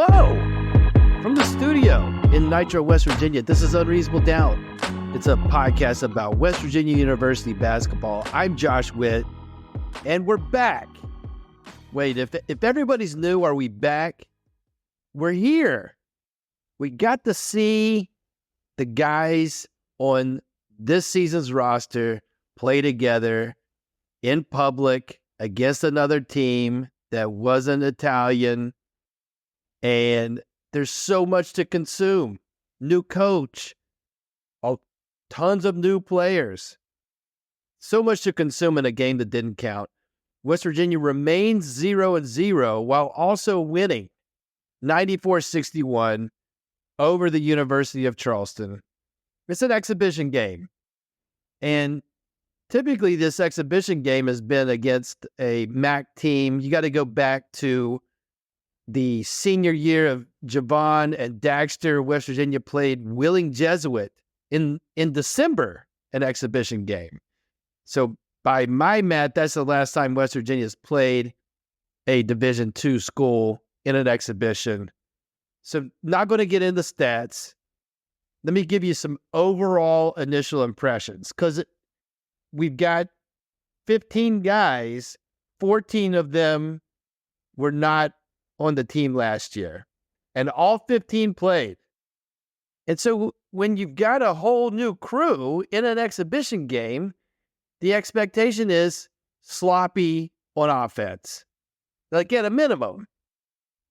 Hello from the studio in Nitro, West Virginia. This is Unreasonable Doubt. It's a podcast about West Virginia University basketball. I'm Josh Witt, and we're back. Wait, if everybody's new, are we back? We're here. We got to see the guys on this season's roster play together in public against another team that wasn't Italian. And there's so much to consume. New coach, tons of new players. So much to consume in a game that didn't count. West Virginia remains 0-0 while also winning 94-61 over the University of Charleston. It's an exhibition game. And typically this exhibition game has been against a MAC team. You got to go back to the senior year of Javon and Daxter. West Virginia played Willing Jesuit in December, an exhibition game. So by my math, that's the last time West Virginia's played a Division II school in an exhibition. So not going to get into stats. Let me give you some overall initial impressions, because we've got 15 guys, 14 of them were not on the team last year, and all 15 played. And so when you've got a whole new crew in an exhibition game, the expectation is sloppy on offense. Like at a minimum,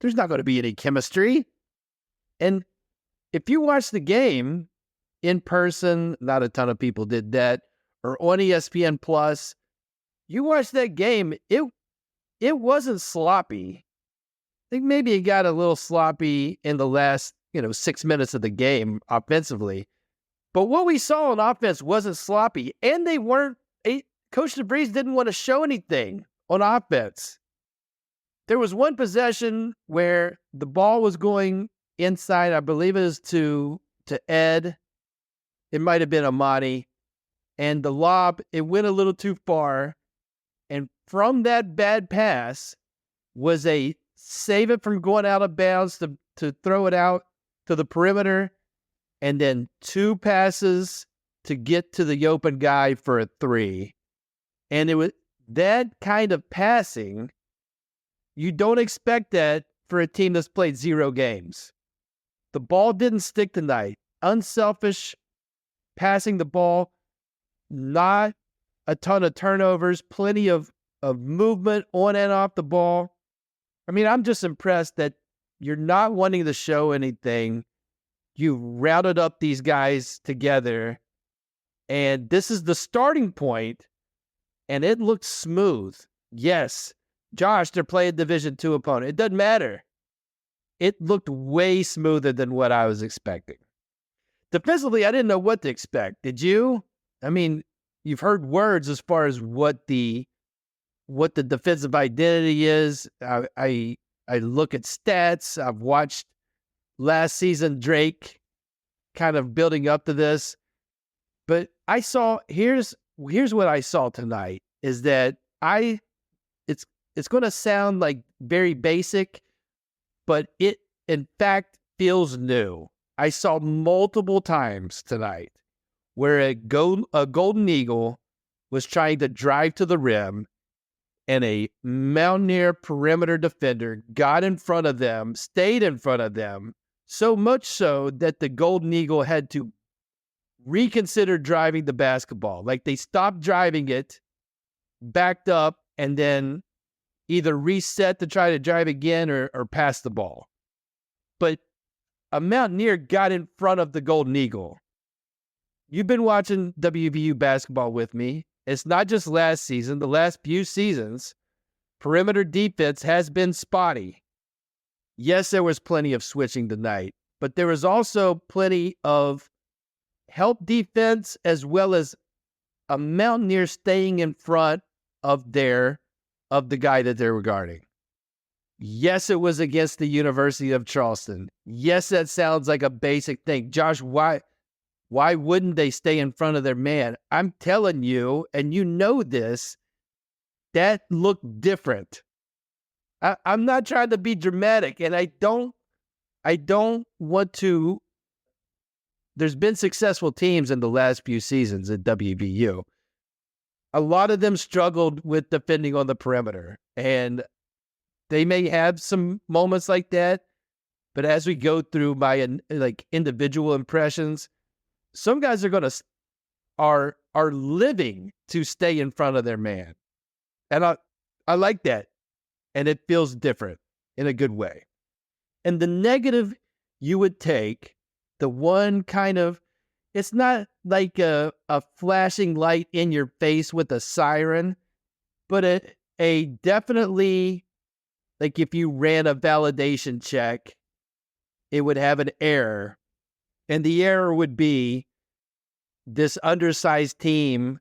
there's not going to be any chemistry. And if you watch the game in person, not a ton of people did that, or on ESPN Plus, you watch that game, it wasn't sloppy. I think maybe it got a little sloppy in the last, 6 minutes of the game offensively. But what we saw on offense wasn't sloppy, and Coach DeVries didn't want to show anything on offense. There was one possession where the ball was going inside, I believe it was to Ed. It might have been Amani. And the lob, it went a little too far. And from that bad pass was a save it from going out of bounds to throw it out to the perimeter, and then 2 passes to get to the open guy for a 3. And it was that kind of passing. You don't expect that for a team that's played 0 games. The ball didn't stick tonight. Unselfish passing the ball, not a ton of turnovers, plenty of movement on and off the ball. I mean, I'm just impressed that you're not wanting to show anything. You routed up these guys together, and this is the starting point, and it looks smooth. Yes, Josh, they're playing Division II opponent. It doesn't matter. It looked way smoother than what I was expecting. Defensively, I didn't know what to expect. Did you? I mean, you've heard words as far as what the defensive identity is. I look at stats. I've watched last season Drake kind of building up to this. But here's what I saw tonight is that it's going to sound like very basic, but it in fact feels new. I saw multiple times tonight where a Golden Eagle was trying to drive to the rim, and a Mountaineer perimeter defender got in front of them, stayed in front of them, so much so that the Golden Eagle had to reconsider driving the basketball. Like they stopped driving it, backed up, and then either reset to try to drive again or pass the ball. But a Mountaineer got in front of the Golden Eagle. You've been watching WVU basketball with me. It's not just last season. The last few seasons, perimeter defense has been spotty. Yes, there was plenty of switching tonight, but there was also plenty of help defense as well as a Mountaineer staying in front of the guy that they're guarding. Yes, it was against the University of Charleston. Yes, that sounds like a basic thing. Josh, why wouldn't they stay in front of their man? I'm telling you, and you know this, that looked different. I'm not trying to be dramatic, and I don't I don't want to. There's been successful teams in the last few seasons at WVU. A lot of them struggled with defending on the perimeter, and they may have some moments like that. But as we go through my individual impressions, some guys are living to stay in front of their man, and I like that, and it feels different in a good way. And the negative you would take, the one kind of, it's not like a flashing light in your face with a siren, but a definitely, like if you ran a validation check, it would have an error. And the error would be this undersized team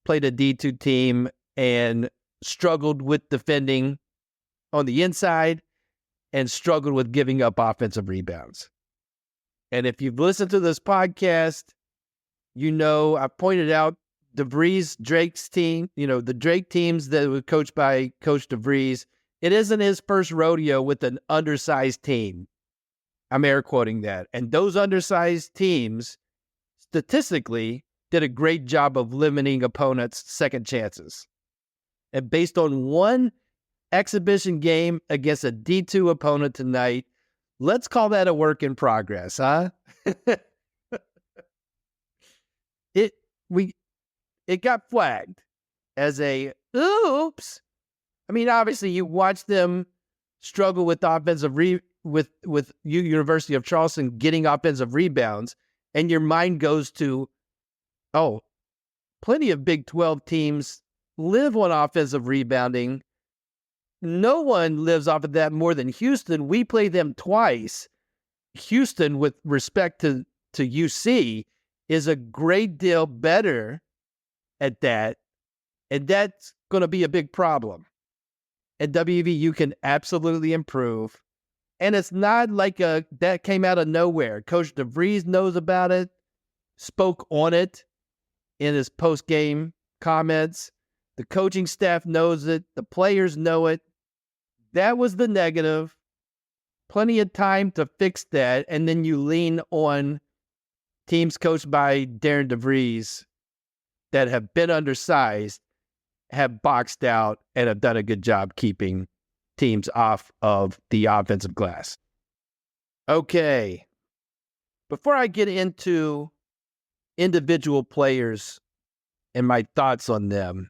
played a D2 team and struggled with defending on the inside and struggled with giving up offensive rebounds. And if you've listened to this podcast, you know I pointed out Drake's team, the Drake teams that were coached by Coach DeVries. It isn't his first rodeo with an undersized team. I'm air quoting that. And those undersized teams, statistically, did a great job of limiting opponents' second chances. And based on one exhibition game against a D2 opponent tonight, let's call that a work in progress, huh? It got flagged as a oops. I mean, obviously, you watch them struggle with offensive with University of Charleston getting offensive rebounds, and your mind goes to, oh, plenty of Big 12 teams live on offensive rebounding. No one lives off of that more than Houston. We play them twice. Houston, with respect to UC, is a great deal better at that, and that's going to be a big problem. At WVU can absolutely improve, and it's not like that came out of nowhere. Coach DeVries knows about it, spoke on it in his post-game comments. The coaching staff knows it. The players know it. That was the negative. Plenty of time to fix that, and then you lean on teams coached by Darren DeVries that have been undersized, have boxed out, and have done a good job keeping teams off of the offensive glass. Okay. Before I get into individual players and my thoughts on them,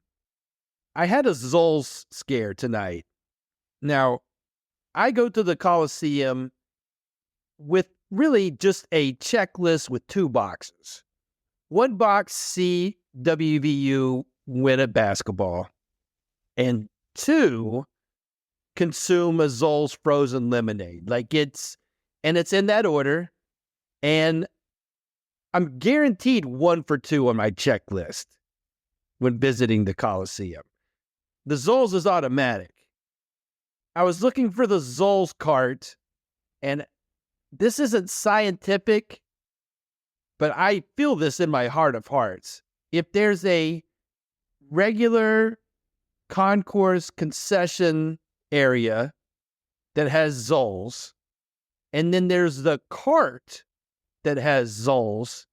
I had a Zoles scare tonight. Now, I go to the Coliseum with really just a checklist with two boxes. One box, see WVU win at basketball. And two, consume a Zoles frozen lemonade. It's in that order. And I'm guaranteed 1 for 2 on my checklist when visiting the Coliseum. The Zoles is automatic. I was looking for the Zoles cart, and this isn't scientific, but I feel this in my heart of hearts. If there's a regular concourse concession area that has Zoles, and then there's the cart that has Zoles,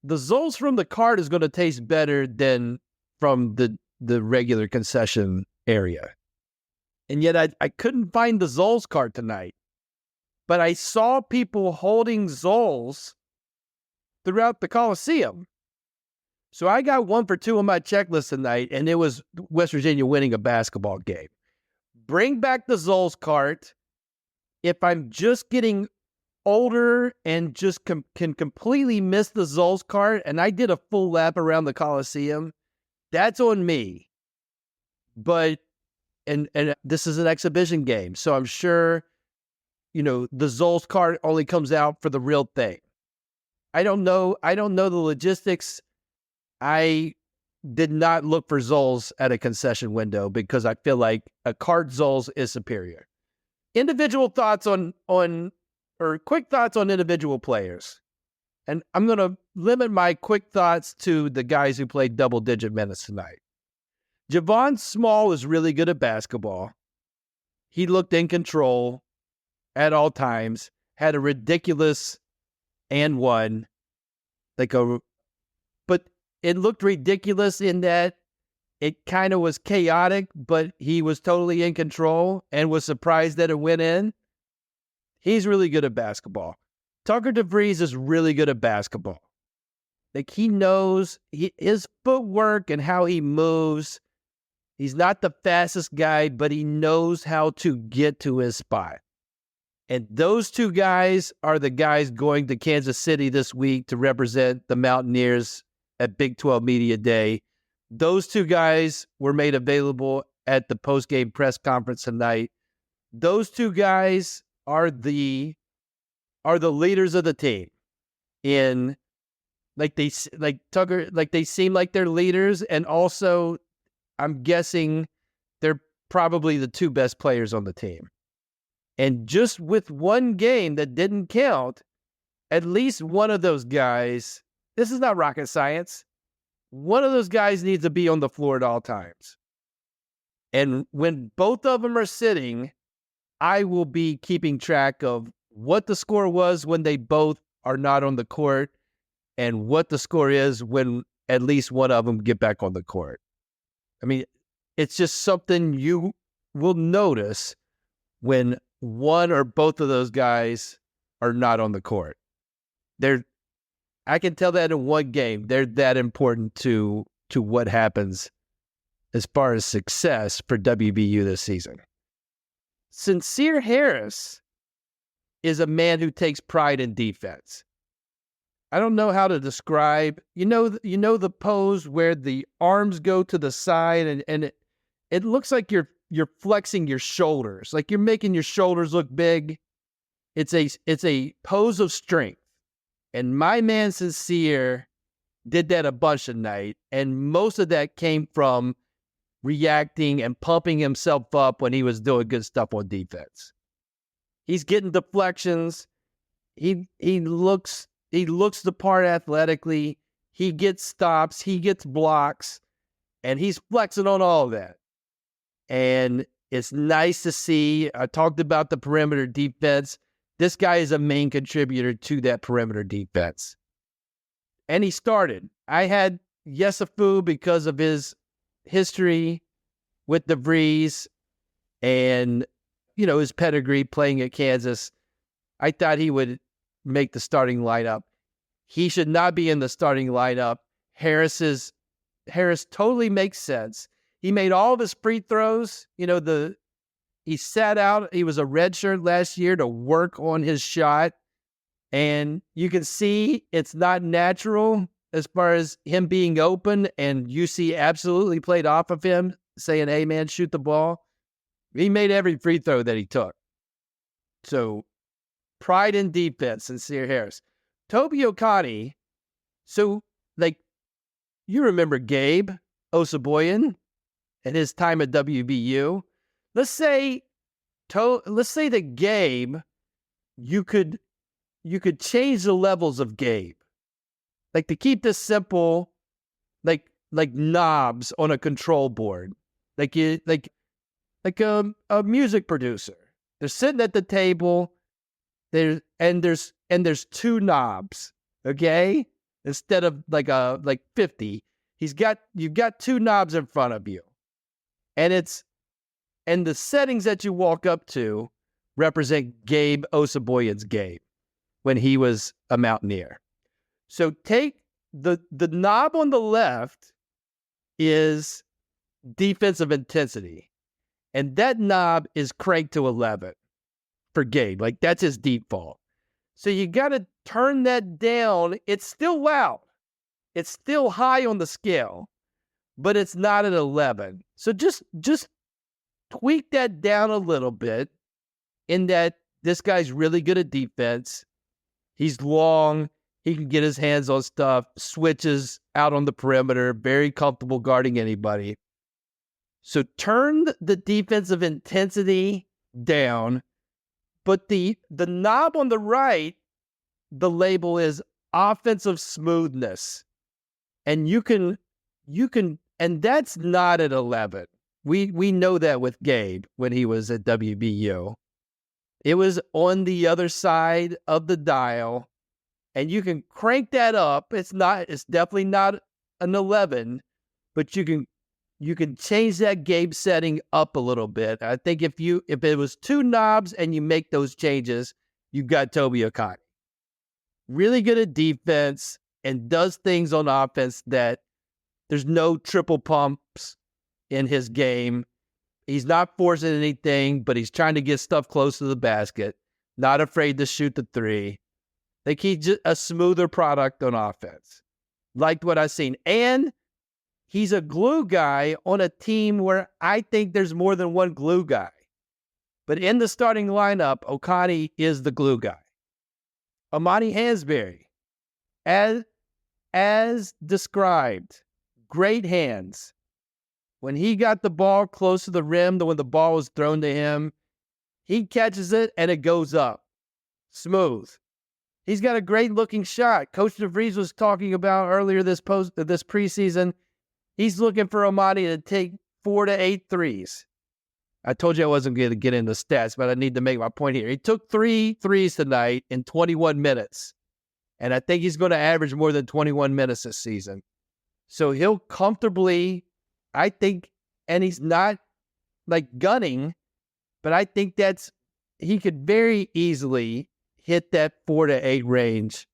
the Zoles from the cart is going to taste better than from the regular concession area. And yet I couldn't find the Zoles cart tonight. But I saw people holding Zoles throughout the Coliseum. So I got 1 for 2 on my checklist tonight, and it was West Virginia winning a basketball game. Bring back the Zoles cart. If I'm just getting older and just can completely miss the Zoles cart, and I did a full lap around the Coliseum, that's on me. But and this is an exhibition game, so I'm sure, the Zoles cart only comes out for the real thing. I don't know the logistics. I did not look for Zoles at a concession window because I feel like a cart Zoles is superior. Individual thoughts quick thoughts on individual players. And I'm going to limit my quick thoughts to the guys who played double-digit minutes tonight. Javon Small is really good at basketball. He looked in control. at all times, had a ridiculous and one, but it looked ridiculous in that it kind of was chaotic, but he was totally in control and was surprised that it went in. He's really good at basketball. Tucker DeVries is really good at basketball. Like, he knows his footwork and how he moves. He's not the fastest guy, but he knows how to get to his spot. And those two guys are the guys going to Kansas City this week to represent the Mountaineers at Big 12 Media Day. Those two guys were made available at the post-game press conference tonight. Those two guys are the leaders of the team. They seem like they're leaders, and also I'm guessing they're probably the two best players on the team. And just with one game that didn't count, at least one of those guys, this is not rocket science, one of those guys needs to be on the floor at all times. And when both of them are sitting, I will be keeping track of what the score was when they both are not on the court and what the score is when at least one of them get back on the court. I mean, it's just something you will notice when one or both of those guys are not on the court. I can tell that in one game, they're that important to what happens as far as success for WVU this season. Sincere Harris is a man who takes pride in defense. I don't know how to describe, you know the pose where the arms go to the side and it looks like you're flexing your shoulders, like you're making your shoulders look big. It's a pose of strength. And my man Sincere did that a bunch tonight, and most of that came from reacting and pumping himself up when he was doing good stuff on defense. He's getting deflections. He looks the part athletically. He gets stops. He gets blocks. And he's flexing on all of that. And it's nice to see. I talked about the perimeter defense. This guy is a main contributor to that perimeter defense. And he started. I had Yesufu because of his history with DeVries and, his pedigree playing at Kansas. I thought he would make the starting lineup. He should not be in the starting lineup. Harris totally makes sense. He made all of his free throws. He sat out. He was a redshirt last year to work on his shot. And you can see it's not natural as far as him being open, and UC absolutely played off of him, saying, hey, man, shoot the ball. He made every free throw that he took. So, pride in defense, Sincere Harris. Toby Okani, you remember Gabe Osaboyan and his time at WVU. Let's say that Gabe, you could change the levels of Gabe. Like, to keep this simple, like knobs on a control board. Like a music producer. They're sitting at the table. There's two knobs, okay? Instead of like 50. You've got two knobs in front of you. And the settings that you walk up to represent Gabe Osaboyan's Gabe when he was a Mountaineer. So take the knob on the left is defensive intensity. And that knob is cranked to 11 for Gabe. Like, that's his default. So you got to turn that down. It's still loud. It's still high on the scale, but it's not at 11. So just tweak that down a little bit in that this guy's really good at defense. He's long. He can get his hands on stuff, switches out on the perimeter, very comfortable guarding anybody. So turn the defensive intensity down, but the knob on the right, the label is offensive smoothness. And you can, and that's not at 11. We know that with Gabe when he was at WVU. It was on the other side of the dial, and you can crank that up. It's definitely not an 11, but you can change that game setting up a little bit. I think if it was 2 knobs and you make those changes, you got Toby Okani. Really good at defense and does things on offense that there's no triple pumps in his game. He's not forcing anything, but he's trying to get stuff close to the basket. Not afraid to shoot the 3. Like, he's just a smoother product on offense. Liked what I've seen. And he's a glue guy on a team where I think there's more than one glue guy. But in the starting lineup, Okani is the glue guy. Amani Hansberry, as described, great hands. When he got the ball close to the rim, when the ball was thrown to him, he catches it and it goes up. Smooth. He's got a great looking shot. Coach DeVries was talking about earlier this preseason. He's looking for Amani to take 4 to 8 threes. I told you I wasn't going to get into stats, but I need to make my point here. He took 3 threes tonight in 21 minutes. And I think he's going to average more than 21 minutes this season. So he'll comfortably, I think, and he's not like gunning, but I think he could very easily hit that 4 to 8 range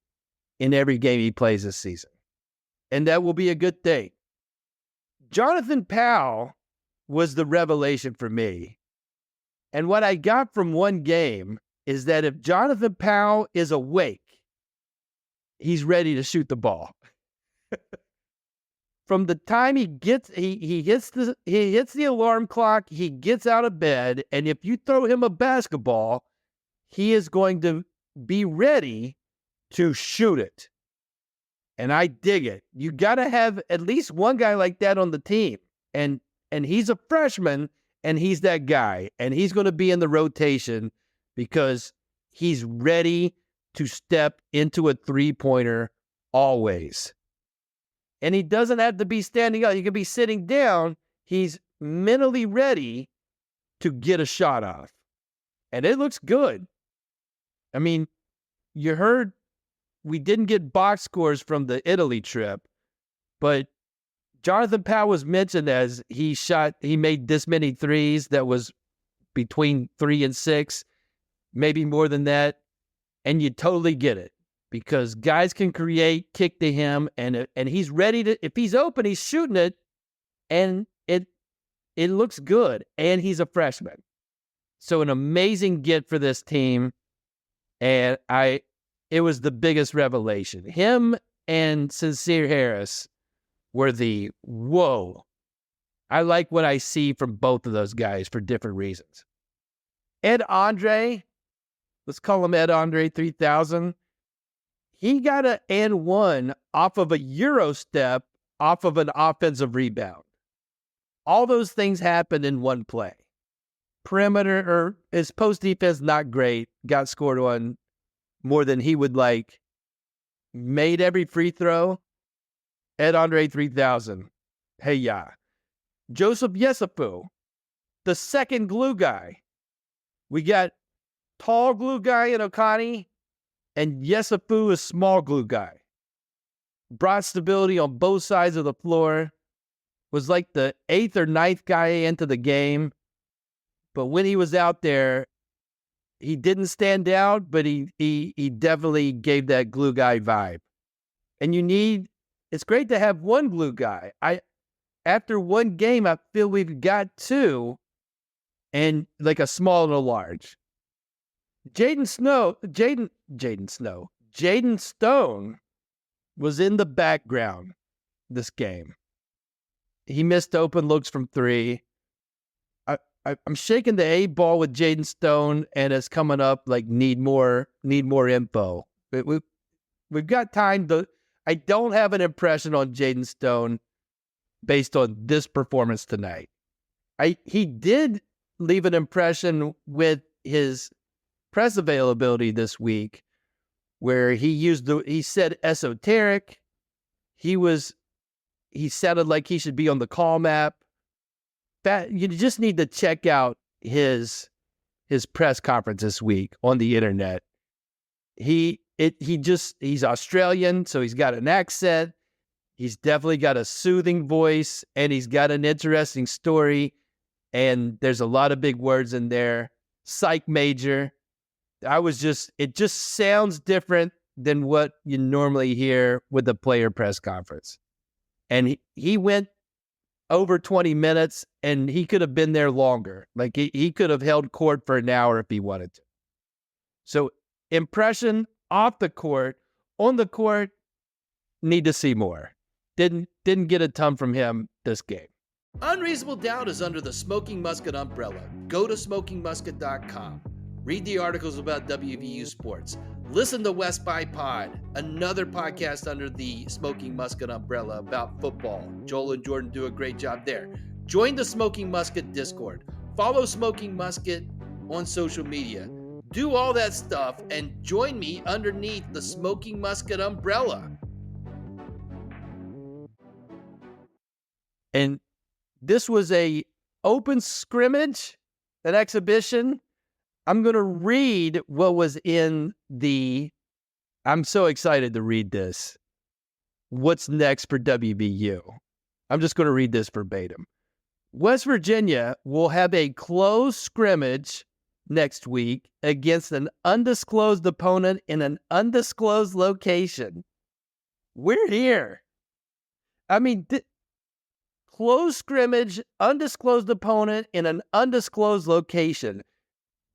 in every game he plays this season. And that will be a good thing. Jonathan Powell was the revelation for me. And what I got from one game is that if Jonathan Powell is awake, he's ready to shoot the ball. From the time he hits the alarm clock, he gets out of bed, and if you throw him a basketball, he is going to be ready to shoot it. And I dig it. You got to have at least one guy like that on the team. And he's a freshman, and he's that guy. And he's going to be in the rotation because he's ready to step into a three-pointer always. And he doesn't have to be standing up. He can be sitting down. He's mentally ready to get a shot off. And it looks good. I mean, you heard we didn't get box scores from the Italy trip, but Jonathan Powell was mentioned as he made this many threes. That was between 3 and 6, maybe more than that. And you totally get it because guys can create, kick to him, and he's ready to, if he's open, he's shooting it, and it looks good, and he's a freshman. So an amazing get for this team, and it was the biggest revelation. Him and Sincere Harris were the whoa. I like what I see from both of those guys for different reasons. Ed Andre, let's call him Ed Andre 3000. He got an and one off of a Euro step off of an offensive rebound. All those things happened in one play. Perimeter, or his post defense, not great. Got scored on more than he would like. Made every free throw. Ed Andre 3000. Hey, yeah. Joseph Yesufu, the second glue guy. We got tall glue guy in Okani, and Yesufu is small glue guy. Brought stability on both sides of the floor. Was like the 8th or 9th guy into the game. But when he was out there, he didn't stand out, but he definitely gave that glue guy vibe. And it's great to have one glue guy. After one game, I feel we've got 2, and like a small and a large. Jaden Stone was in the background this game. He missed open looks from 3. I'm shaking the 8 ball with Jaden Stone, and it's coming up like need more info. We've got time to. I don't have an impression on Jaden Stone based on this performance tonight. He did leave an impression with his press availability this week, where he said esoteric. He sounded like he should be on the call map. You just need to check out his his press conference this week on the internet. He's Australian, so he's got an accent. He's definitely got a soothing voice, and he's got an interesting story. And there's a lot of big words in there. Psych major. It just sounds different than what you normally hear with the player press conference. And he went over 20 minutes, and he could have been there longer. Like he could have held court for an hour if he wanted to. So impression off the court. On the court, need to see more. Didn't get a ton from him this game. Unreasonable Doubt is under the Smoking Musket umbrella. Go to smokingmusket.com. Read the articles about WVU sports. Listen to West by Pod, another podcast under the Smoking Musket umbrella about football. Joel and Jordan do a great job there. Join the Smoking Musket Discord. Follow Smoking Musket on social media. Do all that stuff and join me underneath the Smoking Musket umbrella. And this was a open scrimmage, an exhibition. I'm going to read what was in I'm so excited to read this. What's next for WVU? I'm just going to read this verbatim. West Virginia will have a closed scrimmage next week against an undisclosed opponent in an undisclosed location. We're here. I mean, closed scrimmage, undisclosed opponent in an undisclosed location.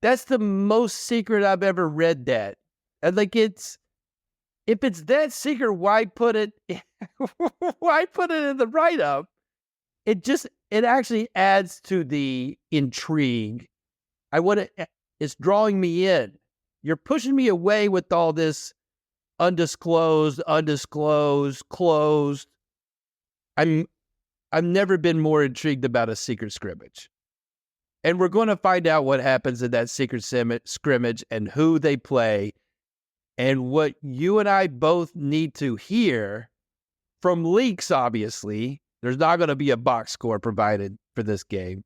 That's the most secret I've ever read that. And like if it's that secret, why put it in the write-up? It actually adds to the intrigue. It's drawing me in. You're pushing me away with all this undisclosed, closed. I've never been more intrigued about a secret scrimmage. And we're going to find out what happens in that secret scrimmage and who they play. And what you and I both need to hear from leaks, obviously. There's not going to be a box score provided for this game.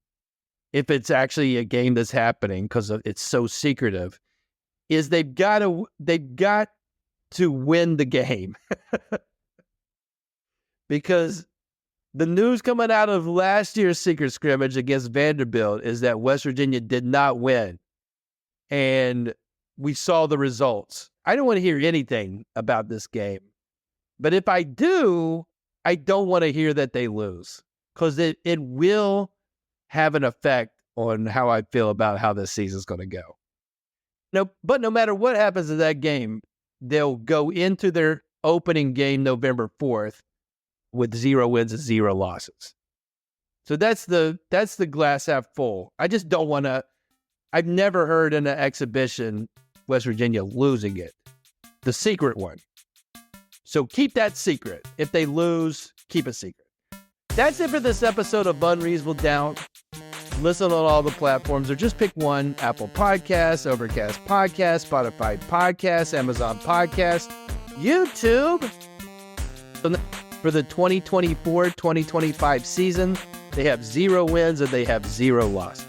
If it's actually a game that's happening because it's so secretive, is they've got to win the game. Because the news coming out of last year's secret scrimmage against Vanderbilt is that West Virginia did not win. And we saw the results. I don't want to hear anything about this game. But if I do, I don't want to hear that they lose. Because it will have an effect on how I feel about how this season's going to go. But no matter what happens in that game, they'll go into their opening game November 4th with 0 wins and 0 losses. So that's the glass half full. I just don't want to. I've never heard in an exhibition West Virginia losing it. The secret one. So keep that secret. If they lose, keep it secret. That's it for this episode of Unreasonable Doubt. Listen on all the platforms or just pick one: Apple Podcasts, Overcast Podcasts, Spotify Podcasts, Amazon Podcasts, YouTube. For the 2024-2025 season, they have 0 wins and they have 0 losses.